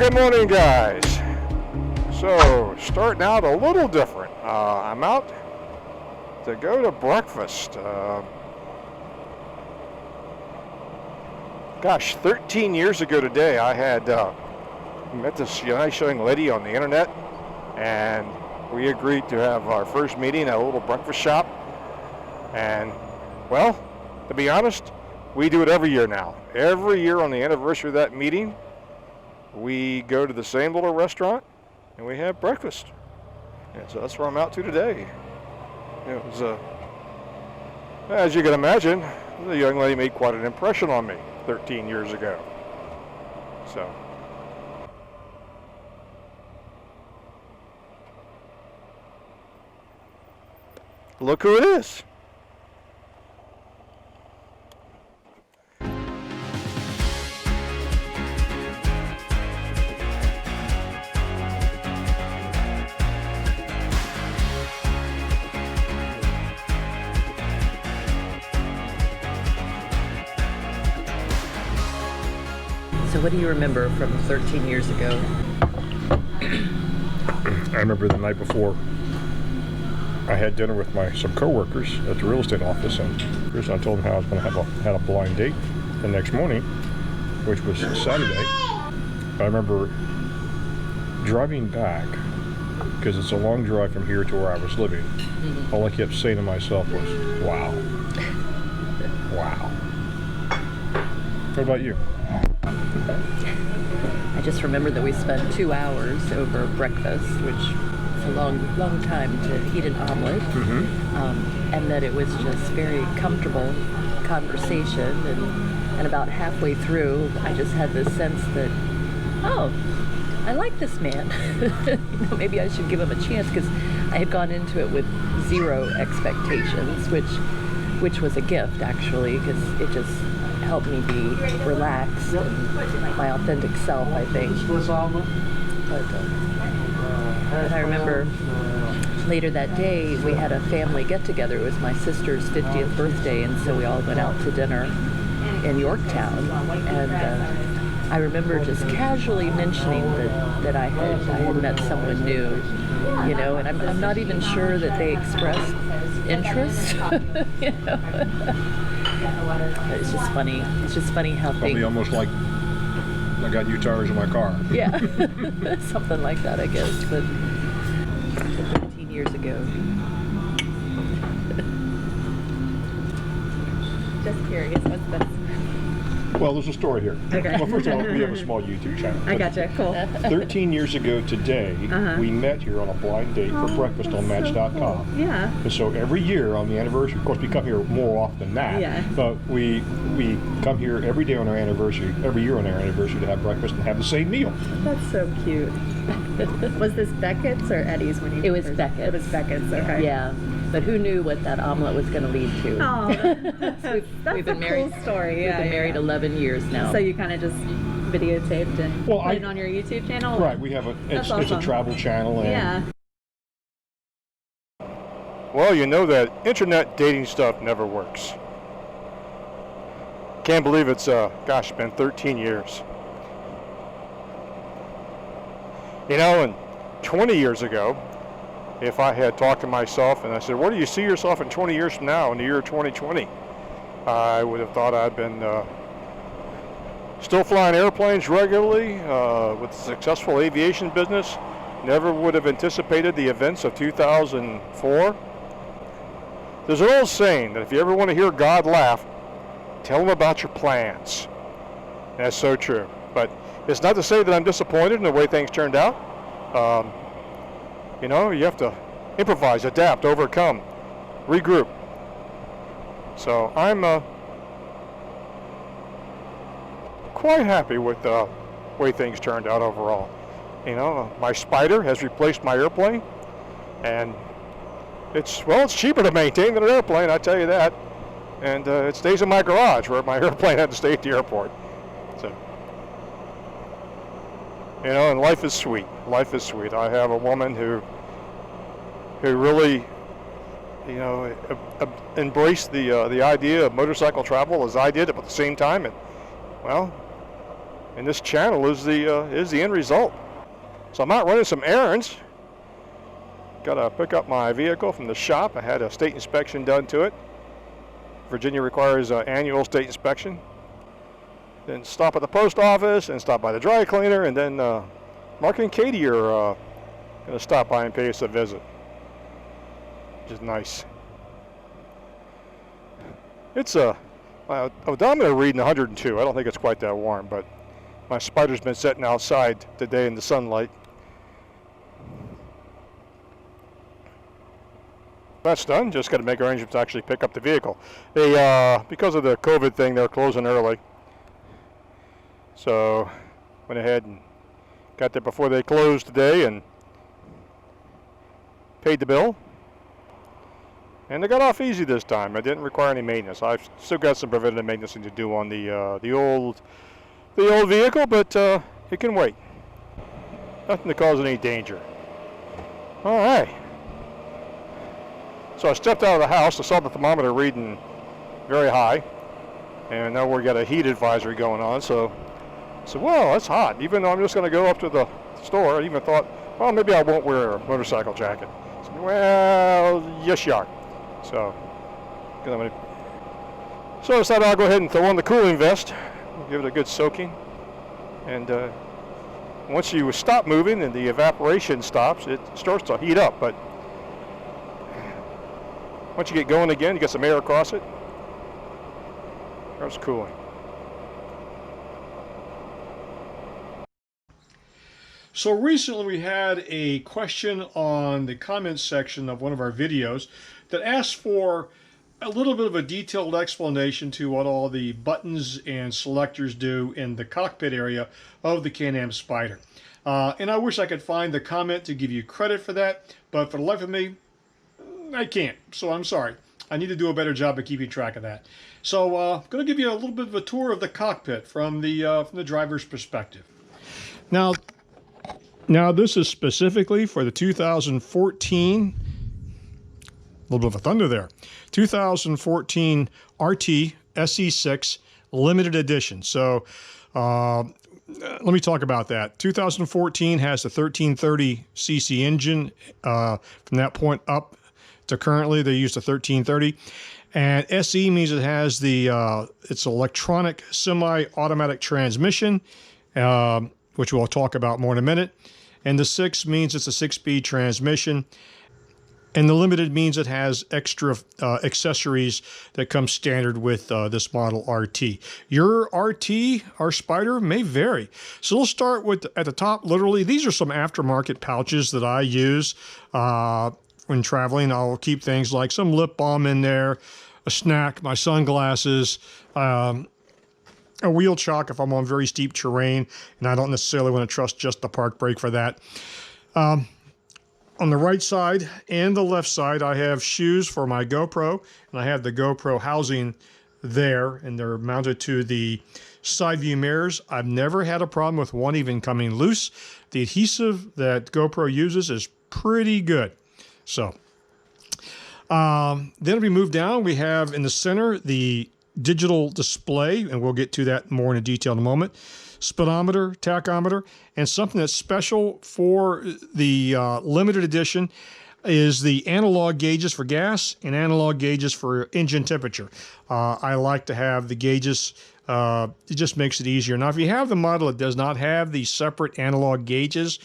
good morning, guys. So, starting out a little different. I'm out to go to breakfast. Gosh, 13 years ago today, I had met this nice young lady on the internet, and we agreed to have our first meeting at a little breakfast shop. And, well, to be honest, we do it every year now. Every year on the anniversary of that meeting, we go to the same little restaurant and we have breakfast. And so that's where I'm out to today. It was, as you can imagine, the young lady made quite an impression on me 13 years ago. So, look who it is. So what do you remember from 13 years ago? I remember the night before I had dinner with some coworkers at the real estate office, and I told them how I was going to have a blind date the next morning, which was Saturday. I remember driving back, because it's a long drive from here to where I was living. Mm-hmm. All I kept saying to myself was, wow. Wow. What about you? I just remember that we spent 2 hours over breakfast, which is a long time to eat an omelet, mm-hmm. And that it was just very comfortable conversation, and about halfway through I just had this sense that, oh, I like this man. Maybe I should give him a chance, because I had gone into it with zero expectations, which was a gift actually, because it just helped me be relaxed and my authentic self, I think. But I remember later that day we had a family get-together. It was my sister's 50th birthday, and so we all went out to dinner in Yorktown. And I remember just casually mentioning that I had met someone new, you know, and I'm not even sure that they expressed interest, you know. It's just funny. It's just funny how Probably things... almost like I got new tires in my car. Yeah, something like that, I guess. But 13 years ago. Just curious, what's this? Well, there's a story here. Okay. Well, first of all, we have a small YouTube channel. I gotcha, cool. 13 years ago today, we met here on a blind date for breakfast on Match.com. Cool. Yeah. And so every year on the anniversary, of course we come here more often than that, yeah. But we come here every day on our anniversary, every year on our anniversary, to have breakfast and have the same meal. That's so cute. Was this Beckett's or Eddie's when you? It was Beckett's. It was Beckett's, okay. Yeah. But who knew what that omelet was going to lead to? Oh, we've been married. Cool story. We've been married 11 years now. So you kind of just videotaped and put it on your YouTube channel? Right. We have it's a travel channel. And yeah. Well, you know that internet dating stuff never works. Can't believe it's, gosh, been 13 years. You know, and 20 years ago, if I had talked to myself and I said, where do you see yourself in 20 years from now, in the year 2020? I would have thought I'd been still flying airplanes regularly with a successful aviation business. Never would have anticipated the events of 2004. There's an old saying that if you ever want to hear God laugh, tell him about your plans. And that's so true. But it's not to say that I'm disappointed in the way things turned out. You know, you have to improvise, adapt, overcome, regroup. So I'm quite happy with the way things turned out overall. You know, my Spyder has replaced my airplane, and it's cheaper to maintain than an airplane, I tell you that. And it stays in my garage where my airplane had to stay at the airport. So, you know, and life is sweet. Life is sweet. I have a woman who really, you know, embraced the idea of motorcycle travel as I did, but at the same time, and well, And this channel is the end result. So I'm out running some errands. Got to pick up my vehicle from the shop. I had a state inspection done to it. Virginia requires an annual state inspection. Then stop at the post office and stop by the dry cleaner, and then Mark and Katie are going to stop by and pay us a visit, which is nice. It's a odometer reading 102. I don't think it's quite that warm, but my Spyder's been sitting outside today in the sunlight. That's done. Just got to make arrangements to actually pick up the vehicle. They, because of the COVID thing, they're closing early. So went ahead and got there before they closed today and paid the bill. And they got off easy this time. I didn't require any maintenance. I've still got some preventative maintenance to do on the old vehicle, but it can wait. Nothing to cause any danger. All right. So I stepped out of the house. I saw the thermometer reading very high, and now we got a heat advisory going on. So I said, well, that's hot. Even though I'm just going to go up to the store, I even thought, well, maybe I won't wear a motorcycle jacket. I said, well, yes, you are. So I decided I'll go ahead and throw on the cooling vest, give it a good soaking, and once you stop moving and the evaporation stops, it starts to heat up. But once you get going again, you get some air across it, starts cooling. So recently we had a question on the comments section of one of our videos that asked for a little bit of a detailed explanation to what all the buttons and selectors do in the cockpit area of the Can-Am Spyder. And I wish I could find the comment to give you credit for that, but for the life of me, I can't. So I'm sorry. I need to do a better job of keeping track of that. So I'm going to give you a little bit of a tour of the cockpit from the driver's perspective. Now this is specifically for the 2014, a little bit of a thunder there, 2014 RT SE6 limited edition. So let me talk about that. 2014 has the 1330cc engine. From that point up to currently, they use the 1330. And SE means it has the it's electronic semi-automatic transmission, which we'll talk about more in a minute. And the 6 means it's a 6-speed transmission. And the limited means it has extra accessories that come standard with this model RT. Your RT, our Spyder, may vary. So we'll start with, at the top, literally, these are some aftermarket pouches that I use when traveling. I'll keep things like some lip balm in there, a snack, my sunglasses, a wheel chock if I'm on very steep terrain, and I don't necessarily want to trust just the park brake for that. On the right side and the left side, I have shoes for my GoPro, and I have the GoPro housing there, and they're mounted to the side view mirrors. I've never had a problem with one even coming loose. The adhesive that GoPro uses is pretty good. So then we move down, we have in the center the digital display, and we'll get to that more in detail in a moment. Speedometer, tachometer, and something that's special for the limited edition is the analog gauges for gas and analog gauges for engine temperature. I like to have the gauges. It just makes it easier. Now, if you have the model that does not have the separate analog gauges,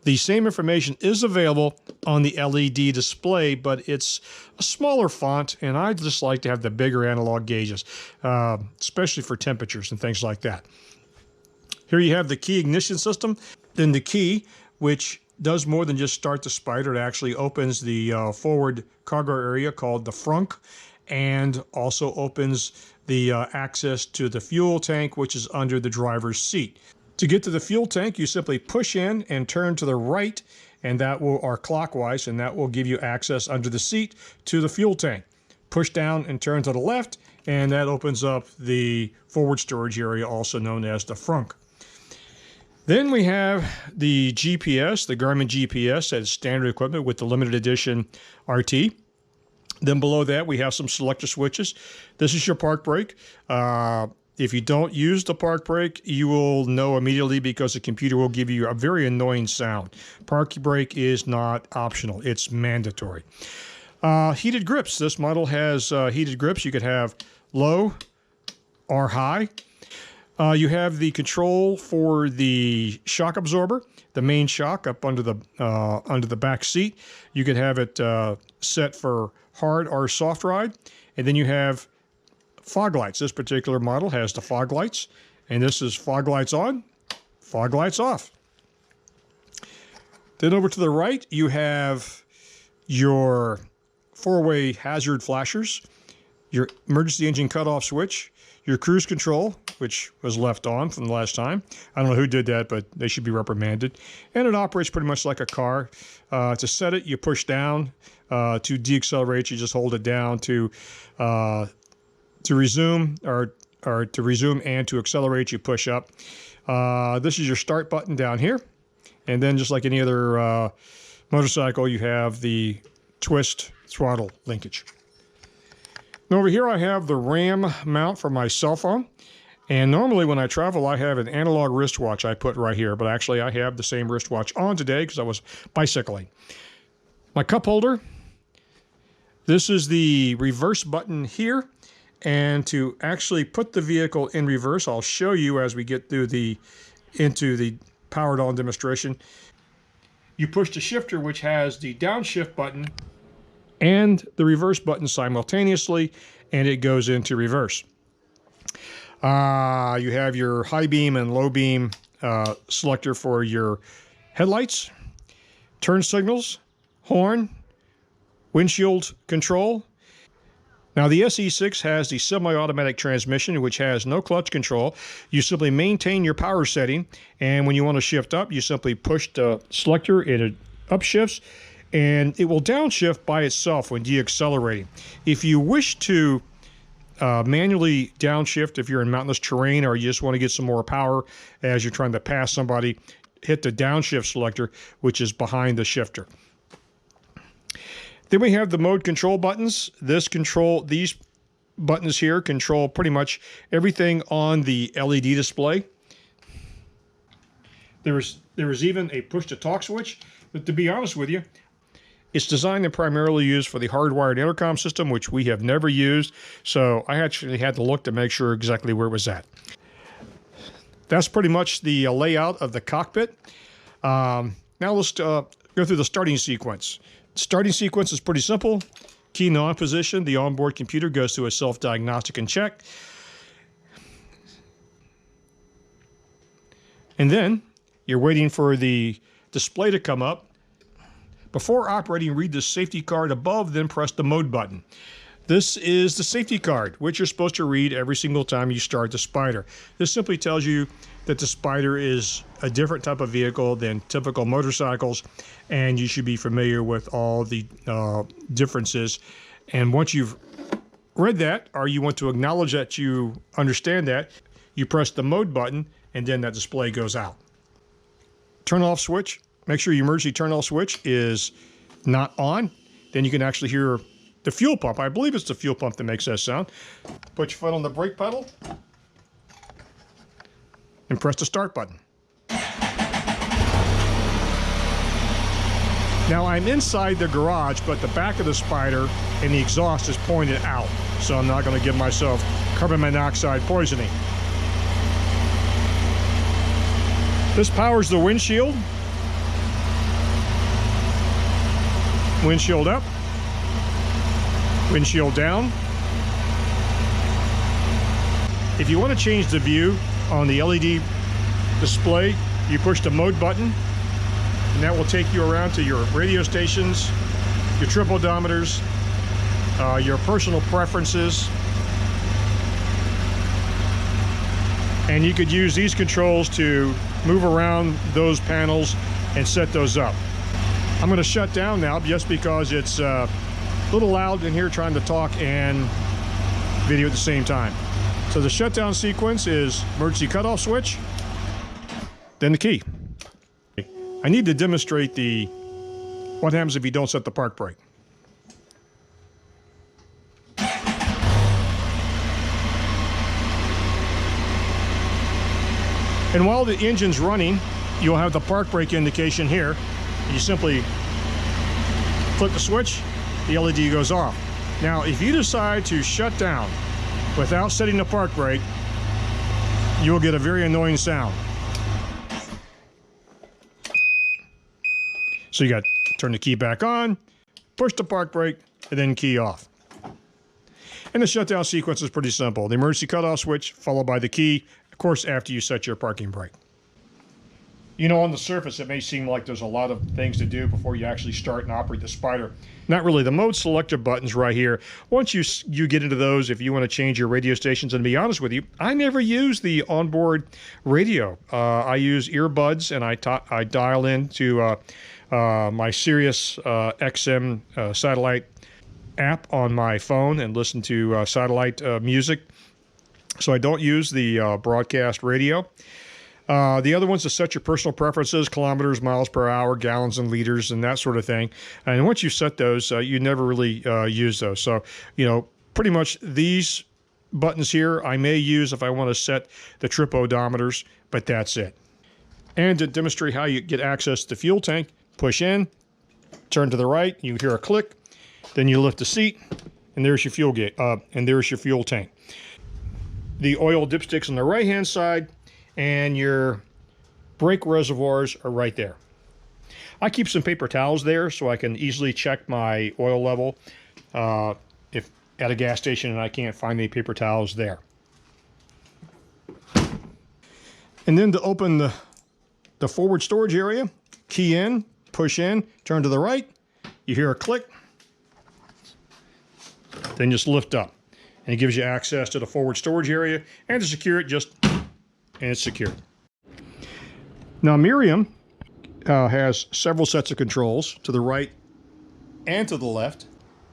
the same information is available on the LED display, but it's a smaller font, and I just like to have the bigger analog gauges, especially for temperatures and things like that. Here you have the key ignition system, then the key, which does more than just start the Spyder. It actually opens the forward cargo area called the frunk, and also opens the access to the fuel tank, which is under the driver's seat. To get to the fuel tank, you simply push in and turn to the right, and that will, or clockwise, and that will give you access under the seat to the fuel tank. Push down and turn to the left, and that opens up the forward storage area, also known as the frunk. Then we have the GPS, the Garmin GPS as standard equipment with the limited edition RT. Then below that, we have some selector switches. This is your park brake. If you don't use the park brake, you will know immediately because the computer will give you a very annoying sound. Park brake is not optional. It's mandatory. Heated grips. This model has heated grips. You could have low or high. You have the control for the shock absorber, the main shock up under the back seat. You could have it set for hard or soft ride. And then you have fog lights. This particular model has the fog lights. And this is fog lights on, fog lights off. Then over to the right, you have your four-way hazard flashers, your emergency engine cutoff switch, your cruise control, which was left on from the last time. I don't know who did that, but they should be reprimanded. And it operates pretty much like a car. To set it, you push down. To deaccelerate, you just hold it down. To resume to resume and to accelerate, you push up. This is your start button down here. And then just like any other motorcycle, you have the twist throttle linkage. And over here I have the RAM mount for my cell phone. And normally when I travel, I have an analog wristwatch I put right here. But actually I have the same wristwatch on today because I was bicycling. My cup holder. This is the reverse button here. And to actually put the vehicle in reverse, I'll show you as we get through into the powered on demonstration. You push the shifter, which has the downshift button and the reverse button simultaneously, and it goes into reverse. You have your high beam and low beam selector for your headlights, turn signals, horn, windshield control. Now the SE6 has the semi-automatic transmission, which has no clutch control. You simply maintain your power setting, and when you want to shift up, you simply push the selector, it upshifts, and it will downshift by itself when deaccelerating. If you wish to manually downshift, if you're in mountainous terrain or you just want to get some more power as you're trying to pass somebody, hit the downshift selector, which is behind the shifter. Then we have the mode control buttons. These buttons here control pretty much everything on the LED display. There is even a push-to-talk switch, but to be honest with you, it's designed and primarily used for the hardwired intercom system, which we have never used, so I actually had to look to make sure exactly where it was at. That's pretty much the layout of the cockpit. Now let's go through the starting sequence. Starting sequence is pretty simple. Key in on position, the onboard computer goes through a self-diagnostic and check. And then you're waiting for the display to come up. Before operating, read the safety card above, then press the mode button. This is the safety card, which you're supposed to read every single time you start the Spyder. This simply tells you that the Spyder is a different type of vehicle than typical motorcycles, and you should be familiar with all the differences. And once you've read that, or you want to acknowledge that you understand that, you press the mode button, and then that display goes out. Turn off switch. Make sure your emergency turn off switch is not on. Then you can actually hear the fuel pump. I believe it's the fuel pump that makes that sound. Put your foot on the brake pedal and press the start button. Now I'm inside the garage, but the back of the Spyder and the exhaust is pointed out, so I'm not going to give myself carbon monoxide poisoning. This powers the windshield. Windshield up, windshield down. If you want to change the view on the LED display, you push the mode button, and that will take you around to your radio stations, your trip odometers, your personal preferences. And you could use these controls to move around those panels and set those up. I'm going to shut down now just because it's a little loud in here trying to talk and video at the same time. So the shutdown sequence is emergency cutoff switch, then the key. I need to demonstrate what happens if you don't set the park brake. And while the engine's running, you'll have the park brake indication here. You simply flip the switch, the LED goes off. Now, if you decide to shut down without setting the park brake, you'll get a very annoying sound. So you got to turn the key back on, push the park brake, and then key off. And the shutdown sequence is pretty simple. The emergency cutoff switch, followed by the key, of course, after you set your parking brake. You know, on the surface, it may seem like there's a lot of things to do before you actually start and operate the Spyder. Not really. The mode selector buttons right here. Once you get into those, if you want to change your radio stations, and to be honest with you, I never use the onboard radio. I use earbuds, and I dial into my Sirius XM satellite app on my phone and listen to satellite music. So I don't use the broadcast radio. The other ones to set your personal preferences, kilometers, miles per hour, gallons and liters, and that sort of thing. And once you set those, you never really use those. So, you know, pretty much these buttons here I may use if I want to set the trip odometers, but that's it. And to demonstrate how you get access to the fuel tank, push in, turn to the right, you hear a click, then you lift the seat, and there's your fuel gate, and there's your fuel tank. The oil dipsticks on the right-hand side, and your brake reservoirs are right there. I keep some paper towels there so I can easily check my oil level if at a gas station and I can't find any paper towels there. And then to open the forward storage area, key in, push in, turn to the right, you hear a click, then just lift up. And it gives you access to the forward storage area, and to secure it, and it's secured. Now Miriam has several sets of controls to the right and to the left.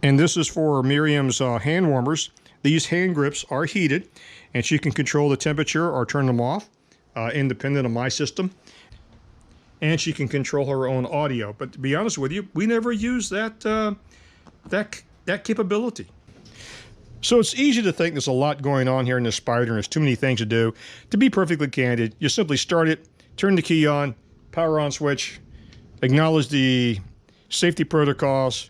And this is for Miriam's hand warmers. These hand grips are heated, and she can control the temperature or turn them off, independent of my system. And she can control her own audio. But to be honest with you, we never use that capability. So it's easy to think there's a lot going on here in this Spyder and there's too many things to do. To be perfectly candid, you simply start it, turn the key on, power on switch, acknowledge the safety protocols,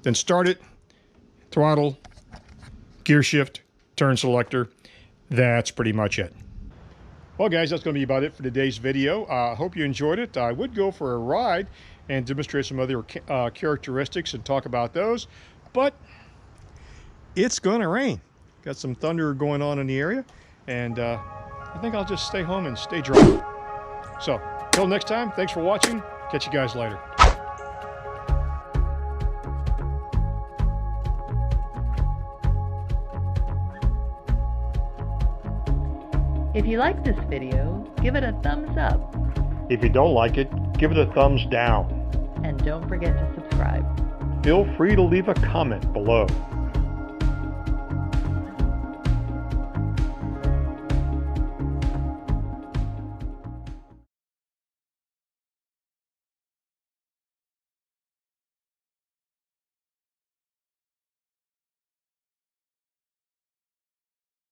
then start it, throttle, gear shift, turn selector. That's pretty much it. Well guys, that's going to be about it for today's video. I hope you enjoyed it. I would go for a ride and demonstrate some other characteristics and talk about those, but it's going to rain. Got some thunder going on in the area, and I think I'll just stay home and stay dry. So, till next time, thanks for watching. Catch you guys later. If you like this video, give it a thumbs up. If you don't like it, give it a thumbs down. And don't forget to subscribe. Feel free to leave a comment below.